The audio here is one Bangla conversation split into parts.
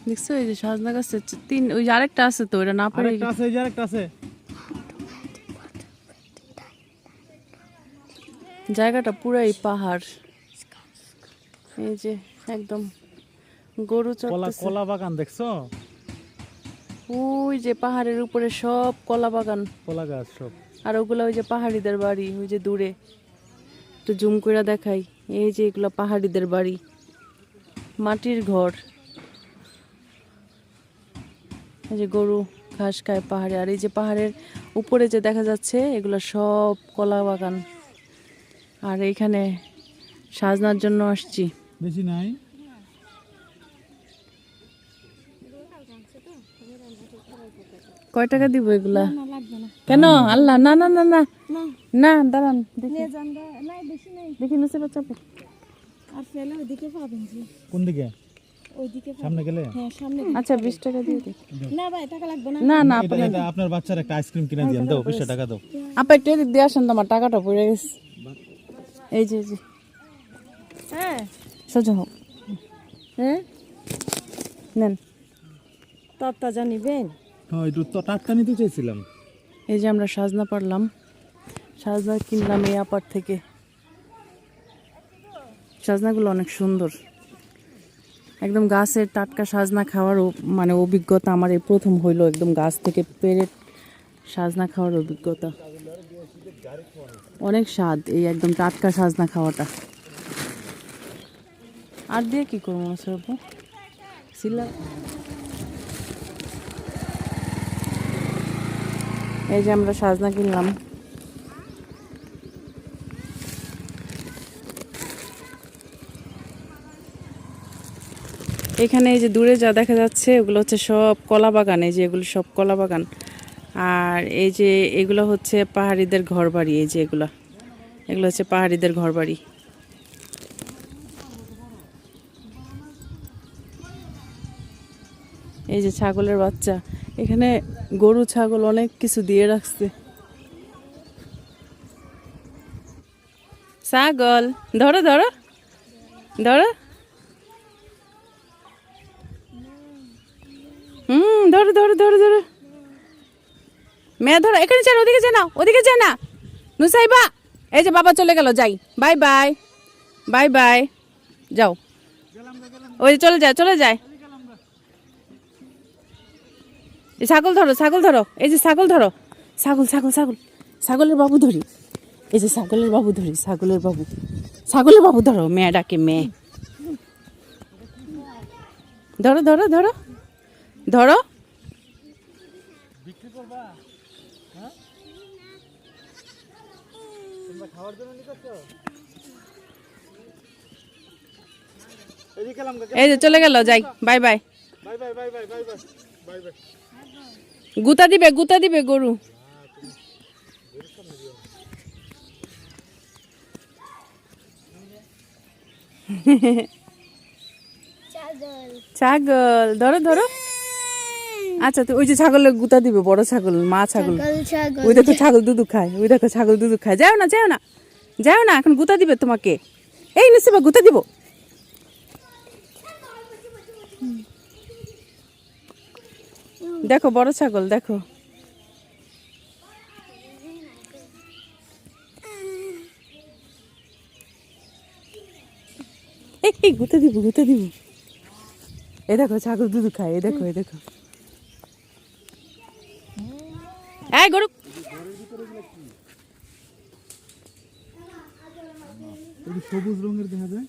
দেখছো এই যে সাজনা গাছে তিন, ওই যে আরেকটা আছে তো, ওটা না পারে। আরেকটা আছে, এই যে আরেকটা আছে। জায়গাটা পুরাই পাহাড়। এই যে একদম গরু চড়তেছে। কলা বাগান দেখছো? ওই যে পাহাড়ের উপরে সব কলা বাগান, কলা গাছ সব। আর ওগুলা ওই যে পাহাড়িদের বাড়ি, ওই যে দূরে একটু জুম করে দেখাই। এই যে এগুলা পাহাড়িদের বাড়ি, মাটির ঘর। এই যে গরু ঘাস খায় পাহাড়ে, আর এই যে পাহাড়ের উপরে যে দেখা যাচ্ছে এগুলো সব কলা বাগান। আর এইখানে সাজনার জন্য আসছি। বেশি নাই। কয় টাকা দিব এগুলা? কেন? আল্লাহ, না না না না না, দাঁড়ান দেখি নিচে বাচ্চা। কোন দিকে? সামনে গেলে? আচ্ছা 20 টাকা দিয়ে দিই। না না এটা আপনার বাচ্চার একটা আইসক্রিম কিনে দিয়েন, দাও 20 টাকা দাও। আপা একটু এদিক দিয়ে আসেন, তোমার টাকাটা পড়ে গেছে। এই যে হ্যাঁ সোজা হোক। হ্যাঁ নেন, তত্তা জানিবেন। হ্যাঁ একটু তো টাটকা নিতে চাইছিলাম। এই যে আমরা সাজনা পারলাম, সাজনা কিনলাম এই আপার থেকে। সাজনাগুলো অনেক সুন্দর, একদম গাছের টাটকা সাজনা খাওয়ার মানে অভিজ্ঞতা আমার এই প্রথম হইলো। একদম গাছ থেকে পেরে সাজনা খাওয়ার অভিজ্ঞতা, অনেক স্বাদ এই একদম টাটকা সাজনা খাওয়াটা। আর দিয়ে কি করবো মশারপু সিলা। এই যে আমরা সাজনা কিনলাম। এখানে এই যে দূরে যা দেখা যাচ্ছে ওগুলো হচ্ছে সব কলা বাগান। এই যে এগুলো সব কলা বাগান, আর এই যে এগুলো হচ্ছে পাহাড়িদের ঘর বাড়ি। এই যে এগুলো হচ্ছে পাহাড়িদের ঘর বাড়ি। এই যে ছাগলের বাচ্চা, এখানে গরু ছাগল অনেক কিছু দিয়ে রাখছে। ছাগল ধরো ধরো ধরো, ধরো ধরো ধরো ধরো, মেয়ে ধরো। এখানে চলো, ওদিকে যা না, ওদিকে যা না নুসাইবা। এই যে বাবা চলে গেল, যাই, বাই বাই বাই বাই, যাও। ওই যে চলে যায় চলে যায়। এই ছাগল ধরো, ছাগল ধরো, এই যে ছাগল ধরো, ছাগল ছাগল ছাগল, ছাগলের বাবু ধরি। এই যে ছাগলের বাবু ধরি, ছাগলের বাবু, ছাগলের বাবু ধরো, মেয়ে ডাকে মেয়ে। ধরো ধরো ধরো ধরো। বিক্রি করবা? হ্যাঁ তোমরা খাওয়ার জন্য নিতেছো? এদিকে গেলাম। এই যে চলে গেল, যাই, bye bye bye bye bye bye bye bye bye bye. গুতা দিবে, গুতা দিবে গরু। ছাগল ধরো ধরো। আচ্ছা তো ওই যে ছাগলের গুতা দিবে, বড় ছাগল, মা ছাগল। ওই দেখো ছাগল দুধু খায়, ওই দেখো ছাগল দুধু খায়। যাও না যাও না যাও না, এখন গুতা দিবে তোমাকে। এই নিশ্চিবা গুতা দিব। দেখো বড় ছাগল, দেখো। এই গুতা দিব, গুতা দিব। এই দেখো ছাগল দুধু খায়, এই দেখো, এই দেখো। এই গরু, সবুজ রঙের দেখা যায়।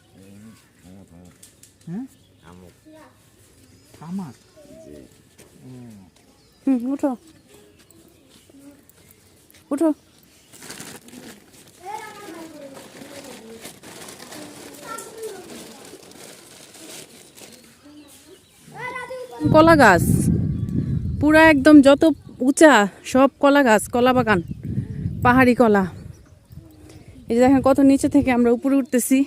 হ্যাঁ তামাক। উঠো উঠো। কলা গাছ পুরা একদম যত উঁচা সব কলা গাছ, কলা বাগান, পাহাড়ি কলা। এই যে দেখেন কত নিচে থেকে আমরা উপরে উঠতেছি।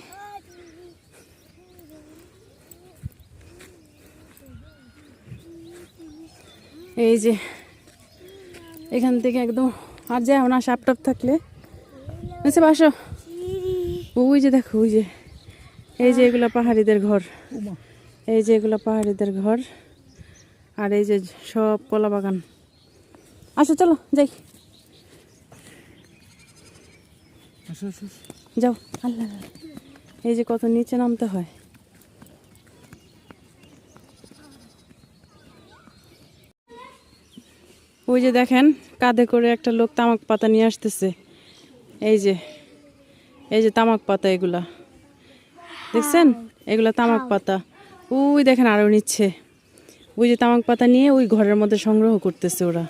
এই যে এখান থেকে একদম আর যাও না, সাপ টাপ থাকলে। আচ্ছা বাসো। ওই যে দেখো, ওই যে এই যে এগুলো পাহাড়িদের ঘর। এই যে এগুলো পাহাড়িদের ঘর, আর এই যে সব কলা বাগান। আসো চলো যাই, আসো আসো যাও। আল্লাহ, এই যে কত নিচে নামতে হয়। ওই যে দেখেন কাঁধে করে একটা লোক তামাক পাতা নিয়ে আসতেছে। এই যে, এই যে তামাক পাতা, এগুলা দেখছেন, এগুলা তামাক পাতা। ওই দেখেন আরো নিচ্ছে, ওই যে তামাক পাতা নিয়ে ওই ঘরের মধ্যে সংগ্রহ করতেছে ওরা।